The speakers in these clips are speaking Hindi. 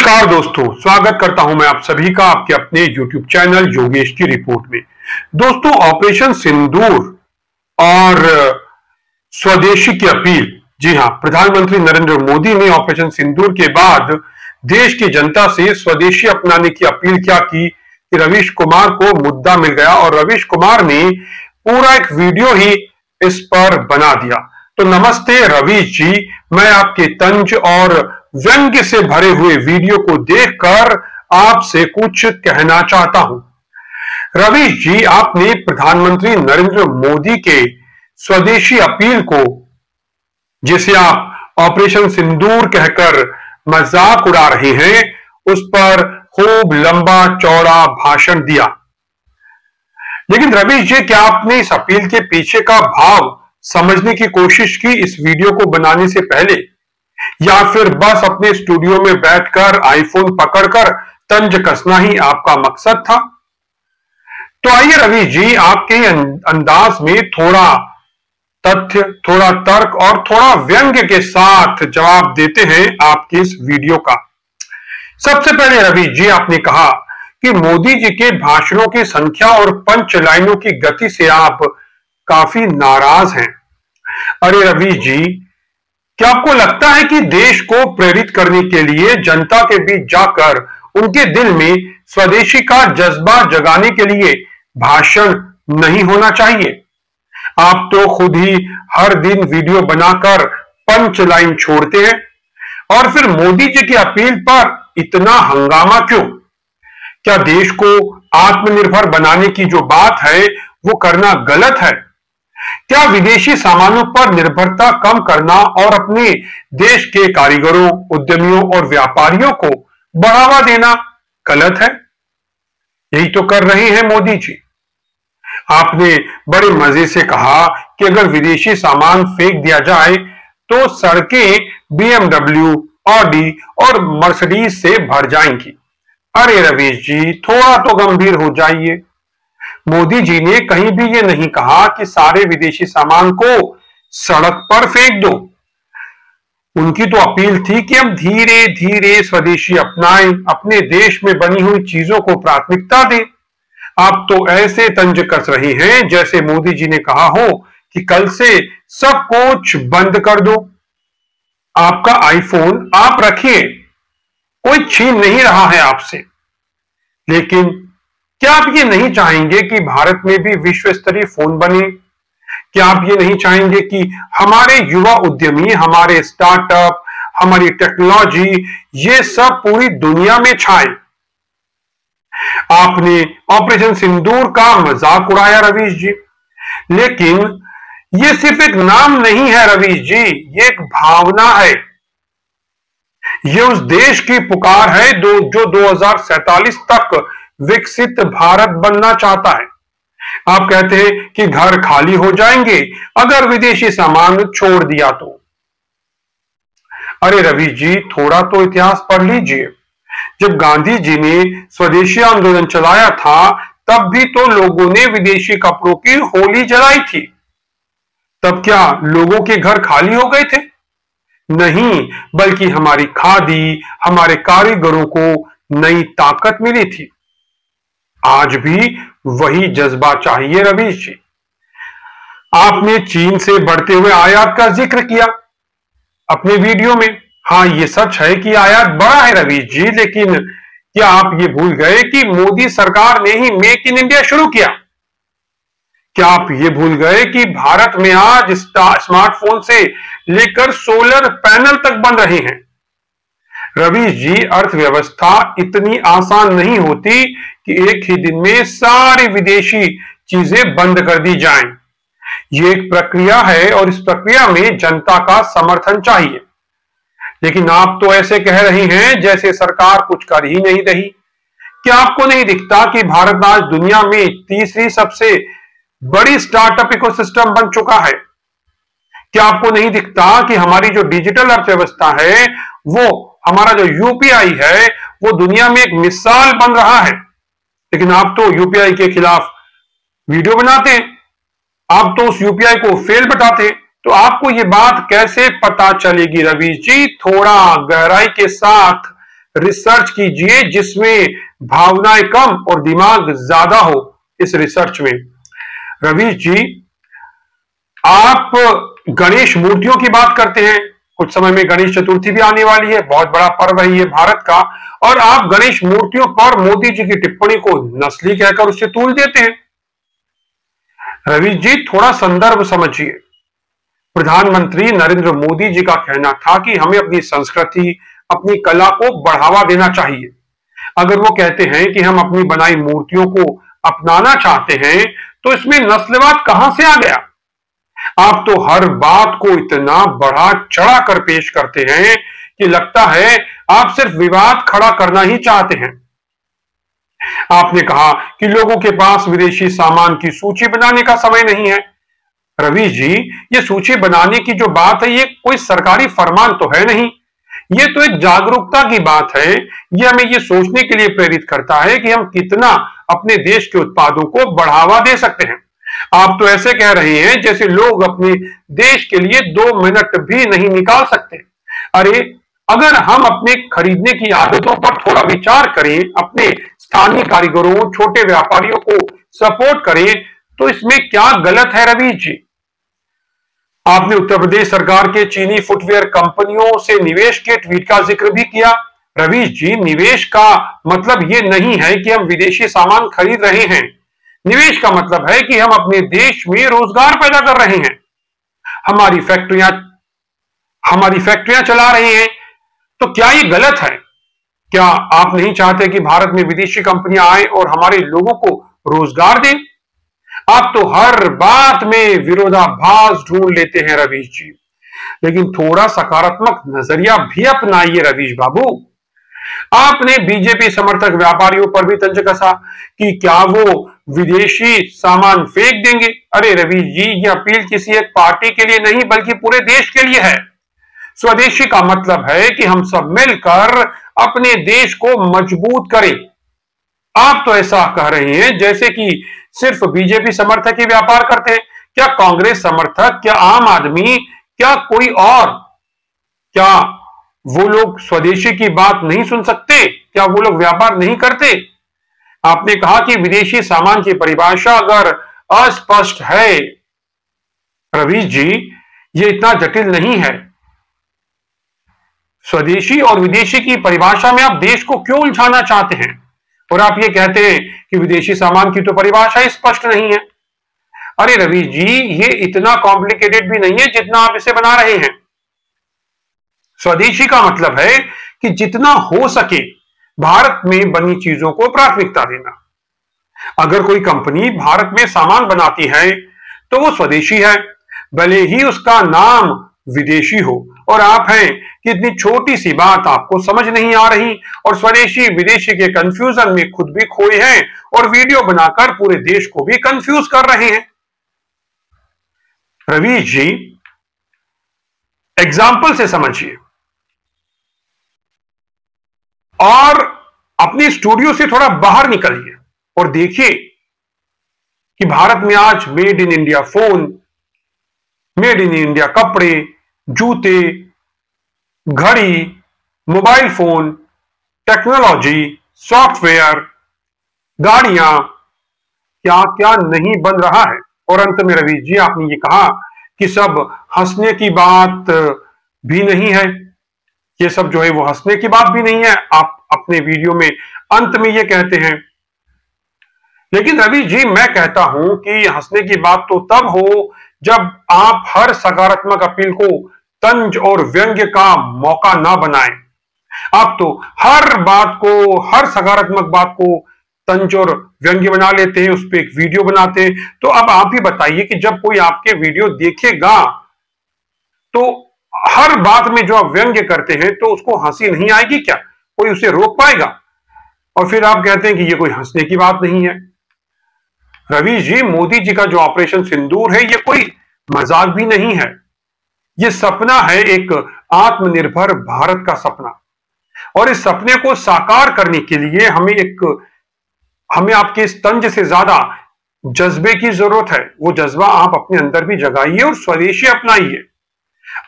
नमस्कार दोस्तों, स्वागत करता हूं मैं आप सभी का आपके अपने YouTube चैनल योगेश की रिपोर्ट में। दोस्तों, ऑपरेशन सिंदूर और स्वदेशी की अपील। जी हां, प्रधानमंत्री नरेंद्र मोदी ने ऑपरेशन सिंदूर के बाद देश की जनता से स्वदेशी अपनाने की अपील क्या की कि रवीश कुमार को मुद्दा मिल गया और रवीश कुमार ने पूरा एक वीडियो ही इस पर बना दिया। तो नमस्ते रवीश जी, मैं आपके तंज और व्यंग्य से भरे हुए वीडियो को देखकर आपसे कुछ कहना चाहता हूं। रवीश जी, आपने प्रधानमंत्री नरेंद्र मोदी के स्वदेशी अपील को, जिसे आप ऑपरेशन सिंदूर कहकर मजाक उड़ा रहे हैं, उस पर खूब लंबा चौड़ा भाषण दिया। लेकिन रवीश जी, क्या आपने इस अपील के पीछे का भाव समझने की कोशिश की इस वीडियो को बनाने से पहले, या फिर बस अपने स्टूडियो में बैठकर आईफोन पकड़कर तंज कसना ही आपका मकसद था? तो आइए रवीश जी, आपके अंदाज में थोड़ा तथ्य, थोड़ा तर्क और थोड़ा व्यंग्य के साथ जवाब देते हैं आपके इस वीडियो का। सबसे पहले रवीश जी, आपने कहा कि मोदी जी के भाषणों की संख्या और पंच लाइनों की गति से आप काफी नाराज हैं। अरे रवीश जी, क्या आपको लगता है कि देश को प्रेरित करने के लिए जनता के बीच जाकर उनके दिल में स्वदेशी का जज्बा जगाने के लिए भाषण नहीं होना चाहिए? आप तो खुद ही हर दिन वीडियो बनाकर पंच लाइन छोड़ते हैं, और फिर मोदी जी की अपील पर इतना हंगामा क्यों? क्या देश को आत्मनिर्भर बनाने की जो बात है वो करना गलत है? क्या विदेशी सामानों पर निर्भरता कम करना और अपने देश के कारीगरों, उद्यमियों और व्यापारियों को बढ़ावा देना गलत है? यही तो कर रहे हैं मोदी जी। आपने बड़े मजे से कहा कि अगर विदेशी सामान फेंक दिया जाए तो सड़कें बीएमडब्ल्यू, ऑडी और मर्सिडीज से भर जाएंगी। अरे रवीश जी, थोड़ा तो गंभीर हो जाइए। मोदी जी ने कहीं भी ये नहीं कहा कि सारे विदेशी सामान को सड़क पर फेंक दो। उनकी तो अपील थी कि हम धीरे धीरे स्वदेशी अपनाएं, अपने देश में बनी हुई चीजों को प्राथमिकता दें। आप तो ऐसे तंज कस रहे हैं जैसे मोदी जी ने कहा हो कि कल से सब कुछ बंद कर दो। आपका आईफोन आप रखिए, कोई छीन नहीं रहा है आपसे। लेकिन क्या आप ये नहीं चाहेंगे कि भारत में भी विश्व स्तरीय फोन बने? क्या आप ये नहीं चाहेंगे कि हमारे युवा उद्यमी, हमारे स्टार्टअप, हमारी टेक्नोलॉजी, ये सब पूरी दुनिया में छाए? आपने ऑपरेशन सिंदूर का मजाक उड़ाया रवीश जी, लेकिन ये सिर्फ एक नाम नहीं है रवीश जी, ये एक भावना है। ये उस देश की पुकार है जो 2047 तक विकसित भारत बनना चाहता है। आप कहते हैं कि घर खाली हो जाएंगे अगर विदेशी सामान छोड़ दिया तो। अरे रवि जी, थोड़ा तो इतिहास पढ़ लीजिए। जब गांधी जी ने स्वदेशी आंदोलन चलाया था तब भी तो लोगों ने विदेशी कपड़ों की होली जलाई थी। तब क्या लोगों के घर खाली हो गए थे? नहीं, बल्कि हमारी खादी, हमारे कारीगरों को नई ताकत मिली थी। आज भी वही जज्बा चाहिए रवीश जी। आपने चीन से बढ़ते हुए आयात का जिक्र किया अपने वीडियो में। हाँ, ये सच है कि आयात बढ़ा है रवीश जी, लेकिन क्या आप ये भूल गए कि मोदी सरकार ने ही मेक इन इंडिया शुरू किया? क्या आप ये भूल गए कि भारत में आज स्मार्टफोन से लेकर सोलर पैनल तक बन रहे हैं? रवीश जी, अर्थव्यवस्था इतनी आसान नहीं होती कि एक ही दिन में सारी विदेशी चीजें बंद कर दी जाएं। ये एक प्रक्रिया है और इस प्रक्रिया में जनता का समर्थन चाहिए। लेकिन आप तो ऐसे कह रहे हैं जैसे सरकार कुछ कर ही नहीं रही। क्या आपको नहीं दिखता कि भारत आज दुनिया में तीसरी सबसे बड़ी स्टार्टअप इकोसिस्टम बन चुका है? क्या आपको नहीं दिखता कि हमारी जो डिजिटल अर्थव्यवस्था है, वो हमारा जो यूपीआई है, वो दुनिया में एक मिसाल बन रहा है? लेकिन आप तो यूपीआई के खिलाफ वीडियो बनाते हैं, आप तो उस यूपीआई को फेल बताते हैं। तो आपको ये बात कैसे पता चलेगी रवीश जी? थोड़ा गहराई के साथ रिसर्च कीजिए जिसमें भावनाएं कम और दिमाग ज्यादा हो। इस रिसर्च में रवीश जी, आप गणेश मूर्तियों की बात करते हैं। कुछ समय में गणेश चतुर्थी भी आने वाली है, बहुत बड़ा पर्व है ये भारत का, और आप गणेश मूर्तियों पर मोदी जी की टिप्पणी को नस्ली कहकर उससे तूल देते हैं। रवीश जी, थोड़ा संदर्भ समझिए। प्रधानमंत्री नरेंद्र मोदी जी का कहना था कि हमें अपनी संस्कृति, अपनी कला को बढ़ावा देना चाहिए। अगर वो कहते हैं कि हम अपनी बनाई मूर्तियों को अपनाना चाहते हैं, तो इसमें नस्लवाद कहां से आ गया? आप तो हर बात को इतना बढ़ा चढ़ा कर पेश करते हैं कि लगता है आप सिर्फ विवाद खड़ा करना ही चाहते हैं। आपने कहा कि लोगों के पास विदेशी सामान की सूची बनाने का समय नहीं है। रवीश जी, ये सूची बनाने की जो बात है, ये कोई सरकारी फरमान तो है नहीं, ये तो एक जागरूकता की बात है। ये हमें ये सोचने के लिए प्रेरित करता है कि हम कितना अपने देश के उत्पादों को बढ़ावा दे सकते हैं। आप तो ऐसे कह रहे हैं जैसे लोग अपने देश के लिए 2 मिनट भी नहीं निकाल सकते। अरे, अगर हम अपने खरीदने की आदतों पर थोड़ा विचार करें, अपने स्थानीय कारीगरों, छोटे व्यापारियों को सपोर्ट करें, तो इसमें क्या गलत है रवीश जी? आपने उत्तर प्रदेश सरकार के चीनी फुटवेयर कंपनियों से निवेश के ट्वीट का जिक्र भी किया। रवीश जी, निवेश का मतलब यह नहीं है कि हम विदेशी सामान खरीद रहे हैं। निवेश का मतलब है कि हम अपने देश में रोजगार पैदा कर रहे हैं, हमारी फैक्ट्रियां चला रहे हैं। तो क्या ये गलत है? क्या आप नहीं चाहते कि भारत में विदेशी कंपनियां आए और हमारे लोगों को रोजगार दें? आप तो हर बात में विरोधाभास ढूंढ लेते हैं रवीश जी, लेकिन थोड़ा सकारात्मक नजरिया भी अपनाइए रवीश बाबू। आपने बीजेपी समर्थक व्यापारियों पर भी तंज कसा कि क्या वो विदेशी सामान फेंक देंगे। अरे रवीश जी, ये अपील किसी एक पार्टी के लिए नहीं बल्कि पूरे देश के लिए है। स्वदेशी का मतलब है कि हम सब मिलकर अपने देश को मजबूत करें। आप तो ऐसा कह रहे हैं जैसे कि सिर्फ बीजेपी समर्थक ही व्यापार करते हैं। क्या कांग्रेस समर्थक, क्या आम आदमी, क्या कोई और, क्या वो लोग स्वदेशी की बात नहीं सुन सकते? क्या वो लोग व्यापार नहीं करते? आपने कहा कि विदेशी सामान की परिभाषा अगर अस्पष्ट है। रवीश जी, ये इतना जटिल नहीं है। स्वदेशी और विदेशी की परिभाषा में आप देश को क्यों उलझाना चाहते हैं? और आप ये कहते हैं कि विदेशी सामान की तो परिभाषा ही स्पष्ट नहीं है। अरे रवीश जी, ये इतना कॉम्प्लिकेटेड भी नहीं है जितना आप इसे बना रहे हैं। स्वदेशी का मतलब है कि जितना हो सके भारत में बनी चीजों को प्राथमिकता देना। अगर कोई कंपनी भारत में सामान बनाती है तो वो स्वदेशी है, भले ही उसका नाम विदेशी हो। और आप हैं कि इतनी छोटी सी बात आपको समझ नहीं आ रही और स्वदेशी विदेशी के कंफ्यूजन में खुद भी खोए हैं और वीडियो बनाकर पूरे देश को भी कंफ्यूज कर रहे हैं। रवीश जी, एग्जाम्पल से समझिए और अपने स्टूडियो से थोड़ा बाहर निकलिए और देखिए कि भारत में आज made in India phone, made in India कपड़े, जूते, घड़ी, मोबाइल फोन, टेक्नोलॉजी, सॉफ्टवेयर, गाड़ियां, क्या क्या नहीं बन रहा है। और अंत में रवीश जी, आपने ये कहा कि सब हंसने की बात भी नहीं है। ये सब जो है वो हंसने की बात भी नहीं है, आप अपने वीडियो में अंत में ये कहते हैं। लेकिन रवीश जी, मैं कहता हूं कि हंसने की बात तो तब हो जब आप हर सकारात्मक अपील को तंज और व्यंग्य का मौका ना बनाएं। आप तो हर बात को, हर सकारात्मक बात को तंज और व्यंग्य बना लेते हैं, उस पर एक वीडियो बनाते हैं। तो अब आप ही बताइए कि जब कोई आपके वीडियो देखेगा तो हर बात में जो आप व्यंग्य करते हैं तो उसको हंसी नहीं आएगी क्या? कोई उसे रोक पाएगा? और फिर आप कहते हैं कि ये कोई हंसने की बात नहीं है। रवीश जी, मोदी जी का जो ऑपरेशन सिंदूर है ये कोई मजाक भी नहीं है। ये सपना है, एक आत्मनिर्भर भारत का सपना। और इस सपने को साकार करने के लिए हमें आपके इस तंज से ज्यादा जज्बे की जरूरत है। वो जज्बा आप अपने अंदर भी जगाइए और स्वदेशी अपनाइए।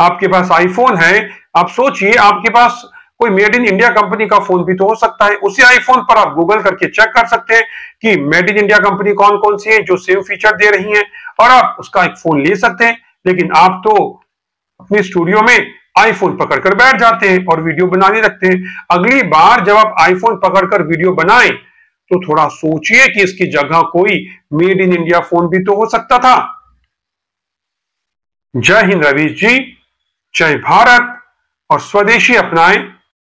आपके पास आईफोन है, आप सोचिए आपके पास कोई मेड इन इंडिया कंपनी का फोन भी तो हो सकता है। उसी आईफोन पर आप गूगल करके चेक कर सकते हैं कि मेड इन इंडिया कंपनी कौन कौन सी है जो सेम फीचर दे रही है, और आप उसका एक फोन ले सकते हैं। लेकिन आप तो अपने स्टूडियो में आईफोन पकड़कर बैठ जाते हैं और वीडियो बनाने लगते हैं। अगली बार जब आप आईफोन पकड़कर वीडियो बनाएं तो थोड़ा सोचिए कि इसकी जगह कोई मेड इन इंडिया फोन भी तो हो सकता था। जय हिंद रवीश जी, जय भारत, और स्वदेशी अपनाएं,